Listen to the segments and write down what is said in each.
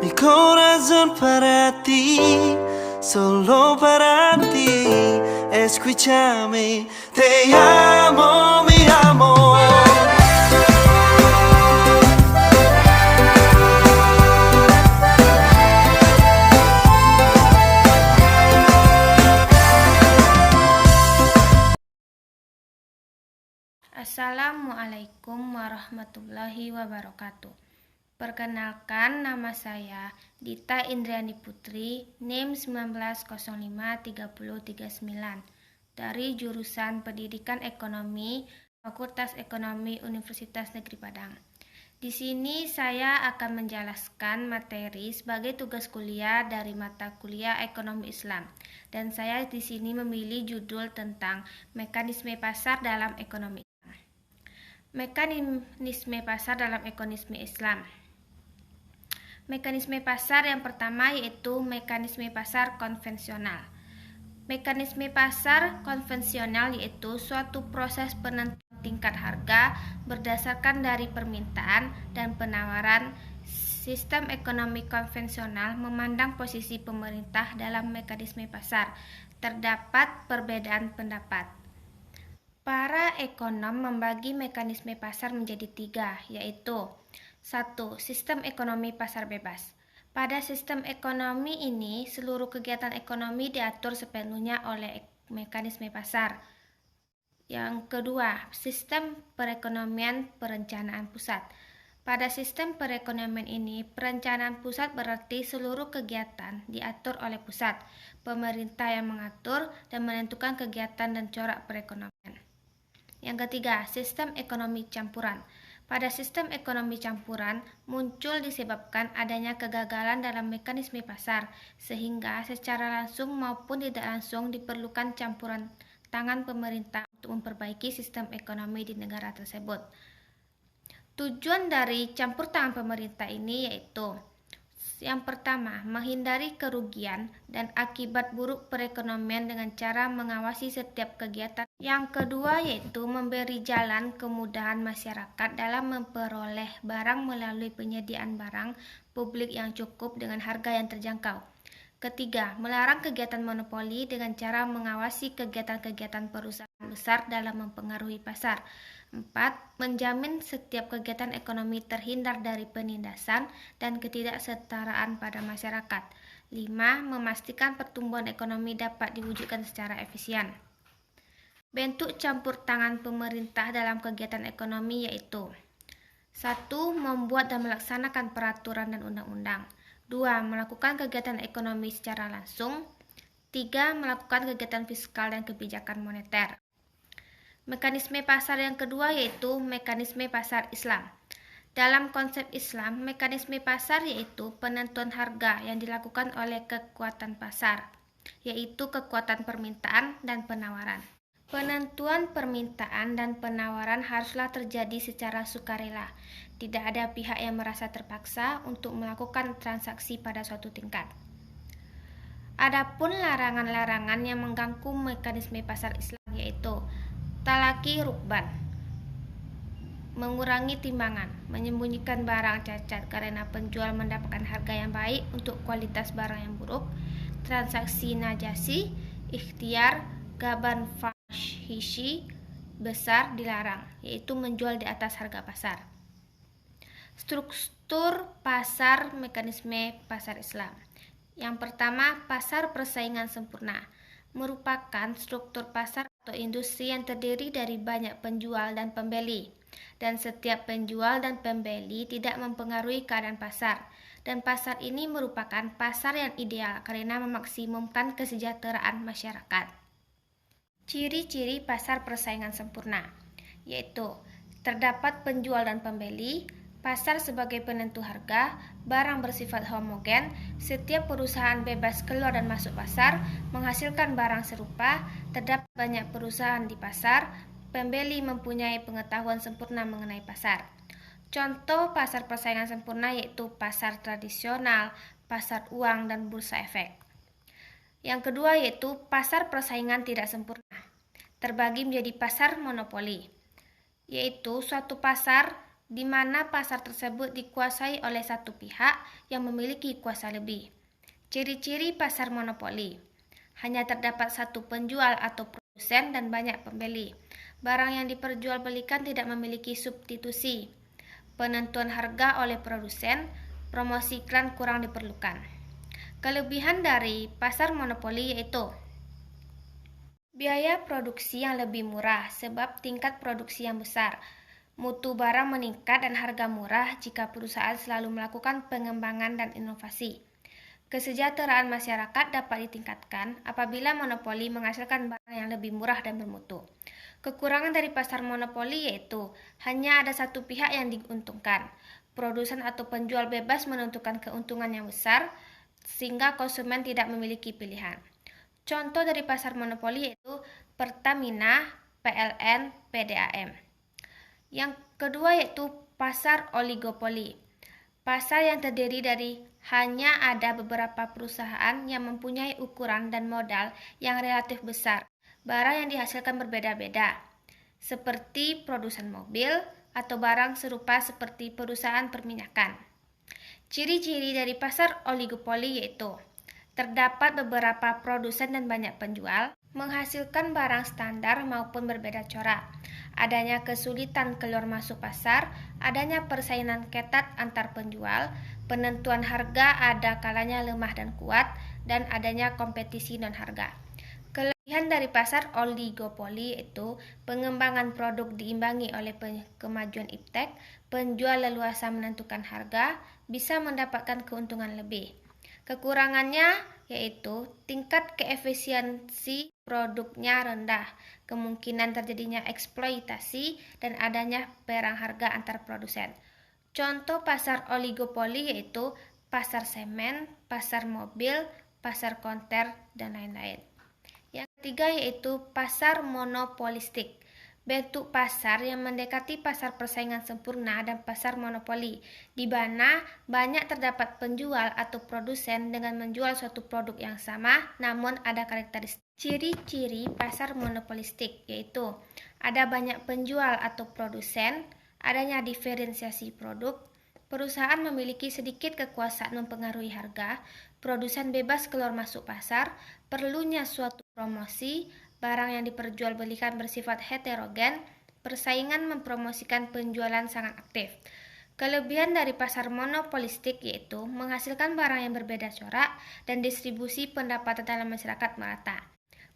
Mi corazón para ti, solo para ti. Escúchame, te amo, mi amor. Assalamualaikum warahmatullahi wabarakatuh. Perkenalkan, nama saya Dita Indriani Putri, NIM 19053039 dari jurusan Pendidikan Ekonomi, Fakultas Ekonomi Universitas Negeri Padang. Di sini saya akan menjelaskan materi sebagai tugas kuliah dari mata kuliah Ekonomi Islam. Dan saya di sini memilih judul tentang mekanisme pasar dalam ekonomi. Mekanisme pasar dalam ekonomi Islam. Mekanisme pasar yang pertama yaitu mekanisme pasar konvensional. Mekanisme pasar konvensional yaitu suatu proses penentuan tingkat harga berdasarkan dari permintaan dan penawaran. Sistem ekonomi konvensional memandang posisi pemerintah dalam mekanisme pasar. Terdapat perbedaan pendapat. Para ekonom membagi mekanisme pasar menjadi 3, yaitu 1. Sistem ekonomi pasar bebas. Pada sistem ekonomi ini, seluruh kegiatan ekonomi diatur sepenuhnya oleh mekanisme pasar. Yang kedua, sistem perekonomian perencanaan pusat. Pada sistem perekonomian ini, perencanaan pusat berarti seluruh kegiatan diatur oleh pusat. Pemerintah yang mengatur dan menentukan kegiatan dan corak perekonomian. Yang ketiga, sistem ekonomi campuran. Pada sistem ekonomi campuran muncul disebabkan adanya kegagalan dalam mekanisme pasar, sehingga secara langsung maupun tidak langsung diperlukan campuran tangan pemerintah untuk memperbaiki sistem ekonomi di negara tersebut. Tujuan dari campur tangan pemerintah ini yaitu: yang pertama, menghindari kerugian dan akibat buruk perekonomian dengan cara mengawasi setiap kegiatan. Yang kedua yaitu memberi jalan kemudahan masyarakat dalam memperoleh barang melalui penyediaan barang publik yang cukup dengan harga yang terjangkau. Ketiga, melarang kegiatan monopoli dengan cara mengawasi kegiatan-kegiatan perusahaan besar dalam mempengaruhi pasar. 4. Menjamin setiap kegiatan ekonomi terhindar dari penindasan dan ketidaksetaraan pada masyarakat. 5. Memastikan pertumbuhan ekonomi dapat diwujudkan secara efisien. Bentuk campur tangan pemerintah dalam kegiatan ekonomi yaitu: 1. Membuat dan melaksanakan peraturan dan undang-undang. 2. Melakukan kegiatan ekonomi secara langsung. 3. Melakukan kegiatan fiskal dan kebijakan moneter. Mekanisme pasar yang kedua yaitu mekanisme pasar Islam. Dalam konsep Islam, mekanisme pasar yaitu penentuan harga yang dilakukan oleh kekuatan pasar, yaitu kekuatan permintaan dan penawaran. Penentuan permintaan dan penawaran haruslah terjadi secara sukarela. Tidak ada pihak yang merasa terpaksa untuk melakukan transaksi pada suatu tingkat. Adapun larangan-larangan yang mengganggu mekanisme pasar Islam yaitu: talaki rukban, mengurangi timbangan, menyembunyikan barang cacat karena penjual mendapatkan harga yang baik untuk kualitas barang yang buruk, transaksi najasi, ikhtiar, gaban fahishi besar dilarang, yaitu menjual di atas harga pasar. Struktur pasar mekanisme pasar Islam. Yang pertama, pasar persaingan sempurna merupakan struktur pasar atau industri yang terdiri dari banyak penjual dan pembeli, dan setiap penjual dan pembeli tidak mempengaruhi keadaan pasar, dan pasar ini merupakan pasar yang ideal karena memaksimumkan kesejahteraan masyarakat. Ciri-ciri pasar persaingan sempurna yaitu: terdapat penjual dan pembeli, pasar sebagai penentu harga, barang bersifat homogen, setiap perusahaan bebas keluar dan masuk pasar, menghasilkan barang serupa, terdapat banyak perusahaan di pasar, pembeli mempunyai pengetahuan sempurna mengenai pasar. Contoh pasar persaingan sempurna yaitu pasar tradisional, pasar uang, dan bursa efek. Yang kedua yaitu pasar persaingan tidak sempurna, terbagi menjadi pasar monopoli, yaitu suatu pasar di mana pasar tersebut dikuasai oleh satu pihak yang memiliki kuasa lebih. Ciri-ciri pasar monopoli: hanya terdapat satu penjual atau produsen dan banyak pembeli. Barang yang diperjualbelikan tidak memiliki substitusi. Penentuan harga oleh produsen, promosi iklan kurang diperlukan. Kelebihan dari pasar monopoli yaitu biaya produksi yang lebih murah sebab tingkat produksi yang besar. Mutu barang meningkat dan harga murah jika perusahaan selalu melakukan pengembangan dan inovasi. Kesejahteraan masyarakat dapat ditingkatkan apabila monopoli menghasilkan barang yang lebih murah dan bermutu. Kekurangan dari pasar monopoli yaitu hanya ada satu pihak yang diuntungkan. Produsen atau penjual bebas menentukan keuntungan yang besar, sehingga konsumen tidak memiliki pilihan. Contoh dari pasar monopoli yaitu Pertamina, PLN, PDAM. Yang kedua yaitu pasar oligopoli. Pasar yang terdiri dari hanya ada beberapa perusahaan yang mempunyai ukuran dan modal yang relatif besar. Barang yang dihasilkan berbeda-beda, seperti produsen mobil atau barang serupa seperti perusahaan perminyakan. Ciri-ciri dari pasar oligopoli yaitu terdapat beberapa produsen dan banyak penjual, menghasilkan barang standar maupun berbeda corak, adanya kesulitan keluar masuk pasar, adanya persaingan ketat antar penjual, penentuan harga ada kalanya lemah dan kuat, dan adanya kompetisi non harga. Kelebihan dari pasar oligopoli itu pengembangan produk diimbangi oleh kemajuan iptek, penjual leluasa menentukan harga, bisa mendapatkan keuntungan lebih. Kekurangannya yaitu tingkat keefisiensi produknya rendah, kemungkinan terjadinya eksploitasi, dan adanya perang harga antar produsen. Contoh pasar oligopoli yaitu pasar semen, pasar mobil, pasar konter, dan lain-lain. Yang ketiga yaitu pasar monopolistik. Bentuk pasar yang mendekati pasar persaingan sempurna dan pasar monopoli, di mana banyak terdapat penjual atau produsen dengan menjual suatu produk yang sama, namun ada karakteristik. Ciri-ciri pasar monopolistik yaitu ada banyak penjual atau produsen, adanya diferensiasi produk, perusahaan memiliki sedikit kekuasaan mempengaruhi harga, produsen bebas keluar masuk pasar, perlunya suatu promosi, barang yang diperjualbelikan bersifat heterogen, persaingan mempromosikan penjualan sangat aktif. Kelebihan dari pasar monopolistik yaitu menghasilkan barang yang berbeda corak dan distribusi pendapatan dalam masyarakat merata.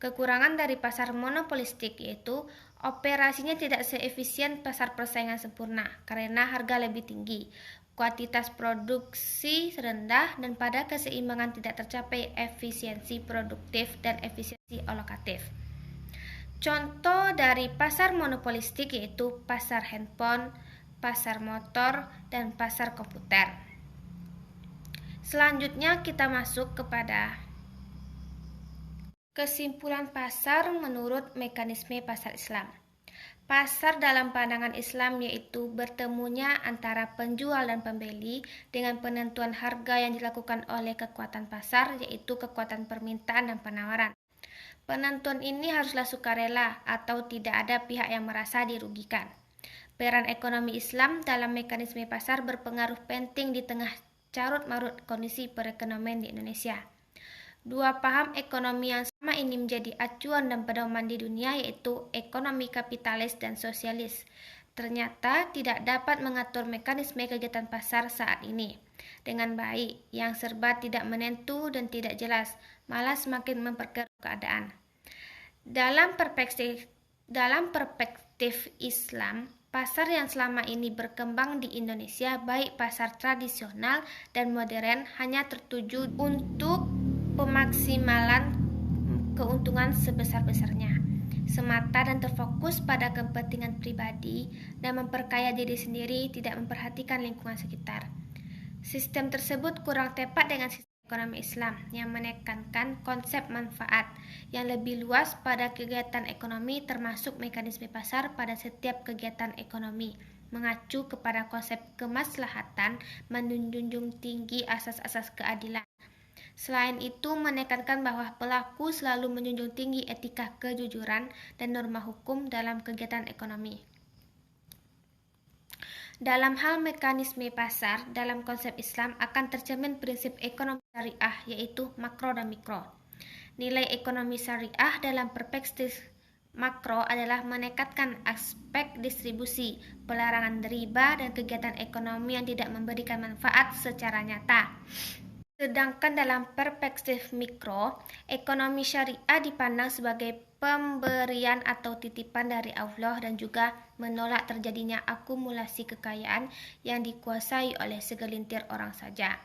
Kekurangan dari pasar monopolistik yaitu operasinya tidak seefisien pasar persaingan sempurna karena harga lebih tinggi, kuantitas produksi rendah, dan pada keseimbangan tidak tercapai efisiensi produktif dan efisiensi alokatif. Contoh dari pasar monopolistik yaitu pasar handphone, pasar motor, dan pasar komputer. Selanjutnya kita masuk kepada kesimpulan pasar menurut mekanisme pasar Islam. Pasar dalam pandangan Islam yaitu bertemunya antara penjual dan pembeli dengan penentuan harga yang dilakukan oleh kekuatan pasar yaitu kekuatan permintaan dan penawaran. Penentuan ini haruslah sukarela atau tidak ada pihak yang merasa dirugikan. Peran ekonomi Islam dalam mekanisme pasar berpengaruh penting di tengah carut-marut kondisi perekonomian di Indonesia. Dua paham ekonomi yang sama ini menjadi acuan dan pedoman di dunia yaitu ekonomi kapitalis dan sosialis. Ternyata tidak dapat mengatur mekanisme kegiatan pasar saat ini dengan baik, yang serba tidak menentu dan tidak jelas, malah semakin memperkeruh keadaan. Dalam perspektif Islam, pasar yang selama ini berkembang di Indonesia, baik pasar tradisional dan modern, hanya tertuju untuk pemaksimalan keuntungan sebesar-besarnya semata dan terfokus pada kepentingan pribadi dan memperkaya diri sendiri, tidak memperhatikan lingkungan sekitar. Sistem tersebut kurang tepat dengan sistem ekonomi Islam yang menekankan konsep manfaat yang lebih luas pada kegiatan ekonomi, termasuk mekanisme pasar pada setiap kegiatan ekonomi, mengacu kepada konsep kemaslahatan, menjunjung tinggi asas-asas keadilan. Selain itu, menekankan bahwa pelaku selalu menjunjung tinggi etika kejujuran dan norma hukum dalam kegiatan ekonomi. Dalam hal mekanisme pasar, dalam konsep Islam akan tercermin prinsip ekonomi syariah, yaitu makro dan mikro. Nilai ekonomi syariah dalam perspektif makro adalah menekatkan aspek distribusi, pelarangan riba, dan kegiatan ekonomi yang tidak memberikan manfaat secara nyata. Sedangkan dalam perspektif mikro, ekonomi syariah dipandang sebagai pemberian atau titipan dari Allah dan juga menolak terjadinya akumulasi kekayaan yang dikuasai oleh segelintir orang saja.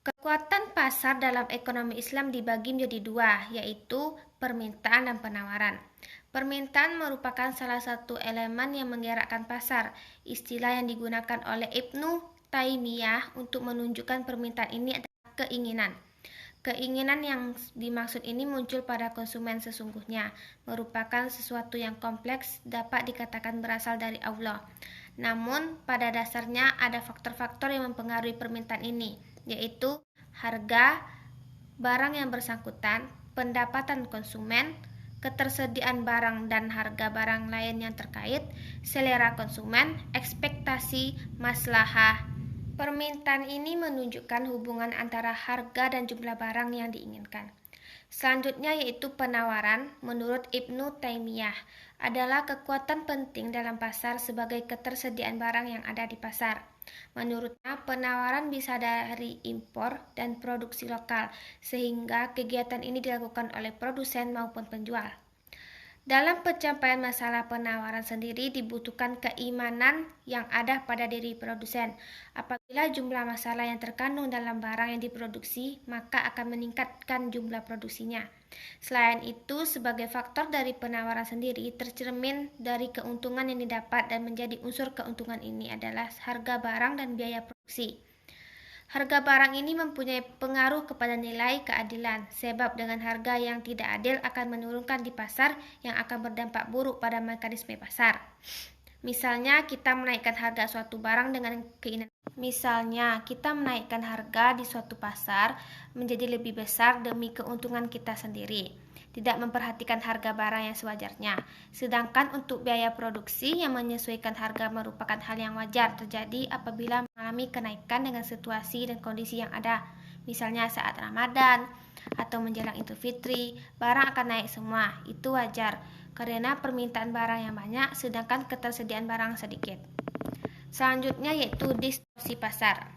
Kekuatan pasar dalam ekonomi Islam dibagi menjadi dua, yaitu permintaan dan penawaran. Permintaan merupakan salah satu elemen yang menggerakkan pasar. Istilah yang digunakan oleh Ibnu Taimiyah untuk menunjukkan permintaan ini adalah keinginan. Keinginan yang dimaksud ini muncul pada konsumen sesungguhnya, merupakan sesuatu yang kompleks, dapat dikatakan berasal dari Allah. Namun, pada dasarnya ada faktor-faktor yang mempengaruhi permintaan ini, yaitu harga barang yang bersangkutan, pendapatan konsumen, ketersediaan barang dan harga barang lain yang terkait, selera konsumen, ekspektasi, maslahah. Permintaan ini menunjukkan hubungan antara harga dan jumlah barang yang diinginkan. Selanjutnya yaitu penawaran, menurut Ibnu Taimiyah, adalah kekuatan penting dalam pasar sebagai ketersediaan barang yang ada di pasar. Menurutnya, penawaran bisa dari impor dan produksi lokal, sehingga kegiatan ini dilakukan oleh produsen maupun penjual. Dalam pencapaian masalah penawaran sendiri dibutuhkan keimanan yang ada pada diri produsen. Apabila jumlah masalah yang terkandung dalam barang yang diproduksi, maka akan meningkatkan jumlah produksinya. Selain itu, sebagai faktor dari penawaran sendiri tercermin dari keuntungan yang didapat, dan menjadi unsur keuntungan ini adalah harga barang dan biaya produksi. Harga barang ini mempunyai pengaruh kepada nilai keadilan, sebab dengan harga yang tidak adil akan menurunkan di pasar yang akan berdampak buruk pada mekanisme pasar. Misalnya, kita menaikkan harga suatu barang dengan keinginan. Misalnya, kita menaikkan harga di suatu pasar menjadi lebih besar demi keuntungan kita sendiri, tidak memperhatikan harga barang yang sewajarnya. Sedangkan untuk biaya produksi yang menyesuaikan harga merupakan hal yang wajar terjadi apabila mengalami kenaikan dengan situasi dan kondisi yang ada. Misalnya saat Ramadan atau menjelang Idul Fitri, barang akan naik semua. Itu wajar karena permintaan barang yang banyak sedangkan ketersediaan barang sedikit. Selanjutnya yaitu distorsi pasar.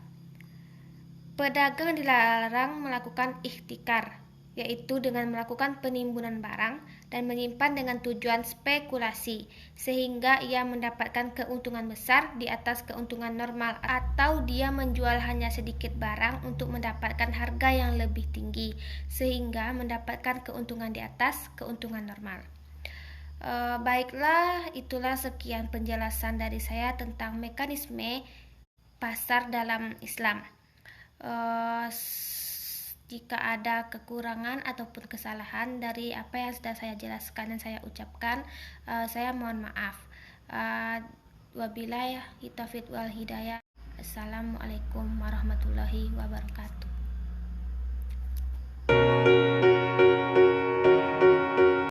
Pedagang dilarang melakukan ihtikar, yaitu dengan melakukan penimbunan barang dan menyimpan dengan tujuan spekulasi, sehingga ia mendapatkan keuntungan besar di atas keuntungan normal, atau dia menjual hanya sedikit barang untuk mendapatkan harga yang lebih tinggi, sehingga mendapatkan keuntungan di atas keuntungan normal. Baiklah, itulah sekian penjelasan dari saya tentang mekanisme pasar dalam Islam. Jika ada kekurangan ataupun kesalahan dari apa yang sudah saya jelaskan dan saya ucapkan, saya mohon maaf. Wabillahi taufiq wal hidayah. Assalamualaikum warahmatullahi wabarakatuh.